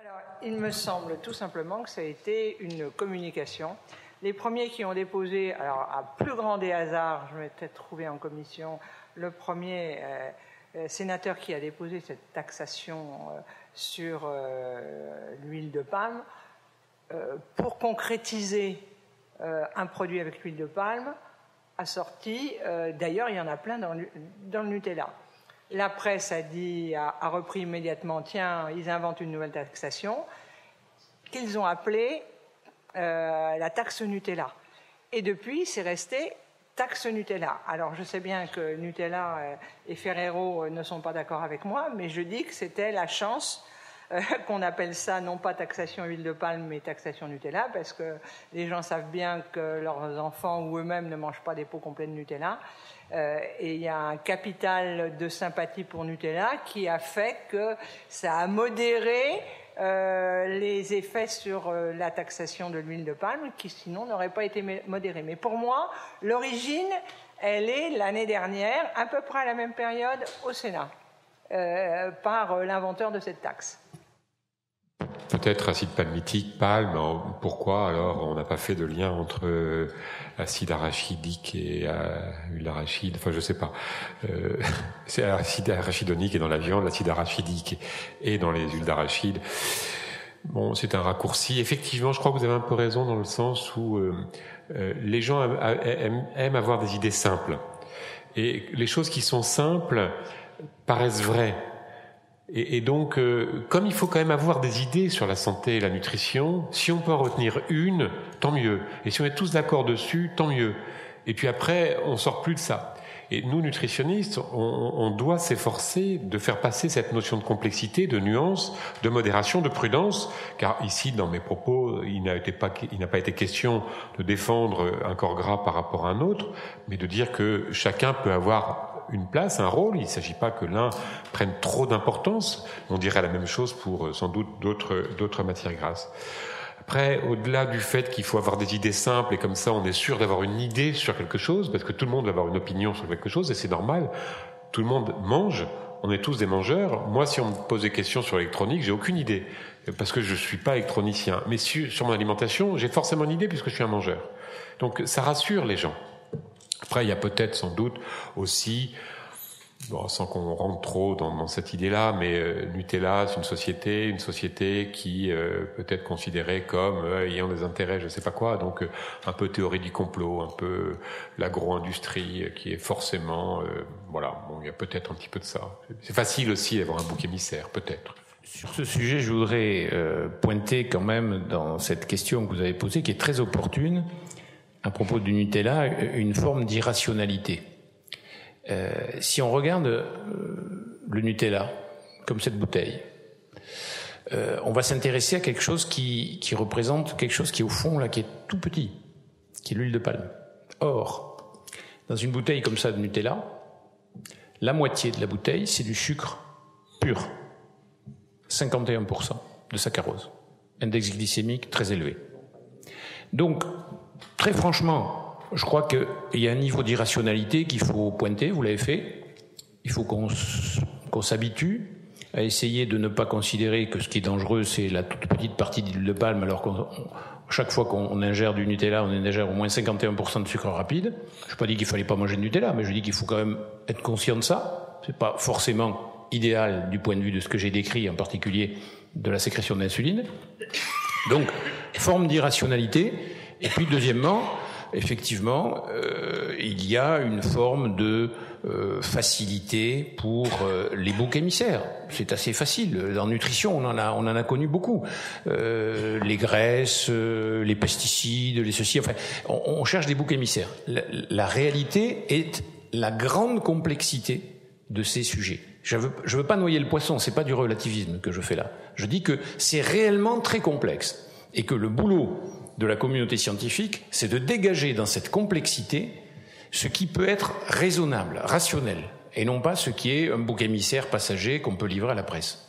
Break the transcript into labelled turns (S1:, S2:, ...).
S1: Alors, il me semble tout simplement que ça a été une communication. Les premiers qui ont déposé, alors à plus grand des hasards, je vais peut-être trouver en commission, le premier sénateur qui a déposé cette taxation sur l'huile de palme, pour concrétiser un produit avec l'huile de palme, a sorti, d'ailleurs il y en a plein dans le Nutella. La presse a repris immédiatement, tiens, ils inventent une nouvelle taxation, qu'ils ont appelée la taxe Nutella. Et depuis, c'est resté taxe Nutella. Alors, je sais bien que Nutella et Ferrero ne sont pas d'accord avec moi, mais je dis que c'était la chance qu'on appelle ça non pas taxation huile de palme, mais taxation Nutella, parce que les gens savent bien que leurs enfants ou eux-mêmes ne mangent pas des pots complets de Nutella. Et il y a un capital de sympathie pour Nutella qui a fait que ça a modéré les effets sur la taxation de l'huile de palme qui sinon n'auraient pas été modérés. Mais pour moi, l'origine, elle est l'année dernière, à peu près à la même période au Sénat, par l'inventeur de cette taxe.
S2: Peut-être acide palmitique, palme, pourquoi alors on n'a pas fait de lien entre acide arachidique et huile d'arachide, enfin je sais pas. C'est l'acide arachidonique est dans la viande, l'acide arachidique est dans les huiles d'arachide. Bon, c'est un raccourci. Effectivement, je crois que vous avez un peu raison dans le sens où les gens aiment avoir des idées simples. Et les choses qui sont simples paraissent vraies. Et donc, comme il faut quand même avoir des idées sur la santé et la nutrition, si on peut en retenir une, tant mieux. Et si on est tous d'accord dessus, tant mieux. Et puis après, on sort plus de ça. Et nous, nutritionnistes, on doit s'efforcer de faire passer cette notion de complexité, de nuance, de modération, de prudence, car ici, dans mes propos, il n'a pas été question de défendre un corps gras par rapport à un autre, mais de dire que chacun peut avoir une place, un rôle. Il ne s'agit pas que l'un prenne trop d'importance. On dirait la même chose pour sans doute d'autres matières grasses. Après, au-delà du fait qu'il faut avoir des idées simples et comme ça on est sûr d'avoir une idée sur quelque chose, parce que tout le monde va avoir une opinion sur quelque chose et c'est normal, tout le monde mange, on est tous des mangeurs. Moi, si on me pose des questions sur l'électronique, j'ai aucune idée, parce que je ne suis pas électronicien. Mais sur mon alimentation, j'ai forcément une idée puisque je suis un mangeur. Donc ça rassure les gens. Après, il y a peut-être sans doute aussi, bon, sans qu'on rentre trop dans cette idée-là, mais Nutella, c'est une société qui peut être considérée comme ayant des intérêts, je ne sais pas quoi, donc un peu théorie du complot, un peu l'agro-industrie qui est forcément, voilà, bon, il y a peut-être un petit peu de ça. C'est facile aussi d'avoir un bouc émissaire, peut-être.
S3: Sur ce sujet, je voudrais pointer quand même dans cette question que vous avez posée, qui est très opportune, à propos du Nutella, une forme d'irrationalité. Si on regarde le Nutella, comme cette bouteille, on va s'intéresser à quelque chose qui représente quelque chose qui est au fond, là, qui est tout petit, qui est l'huile de palme. Or, dans une bouteille comme ça de Nutella, la moitié de la bouteille, c'est du sucre pur. 51% de saccharose. Index glycémique très élevé. Donc, très franchement, je crois qu'il y a un niveau d'irrationalité qu'il faut pointer, vous l'avez fait. Il faut qu'on s'habitue à essayer de ne pas considérer que ce qui est dangereux, c'est la toute petite partie d'huile de palme, alors que chaque fois qu'on ingère du Nutella, on ingère au moins 51% de sucre rapide. Je n'ai pas dit qu'il ne fallait pas manger de Nutella, mais je dis qu'il faut quand même être conscient de ça. Ce n'est pas forcément idéal du point de vue de ce que j'ai décrit, en particulier de la sécrétion d'insuline. Donc, forme d'irrationalité. Et puis, deuxièmement, effectivement, il y a une forme de facilité pour les boucs émissaires. C'est assez facile. En nutrition, on en a connu beaucoup. Les graisses, les pesticides, les ceci. Enfin, on cherche des boucs émissaires. La réalité est la grande complexité de ces sujets. Je veux pas noyer le poisson. C'est pas du relativisme que je fais là. Je dis que c'est réellement très complexe et que le boulot de la communauté scientifique, c'est de dégager dans cette complexité ce qui peut être raisonnable, rationnel, et non pas ce qui est un bouc émissaire passager qu'on peut livrer à la presse.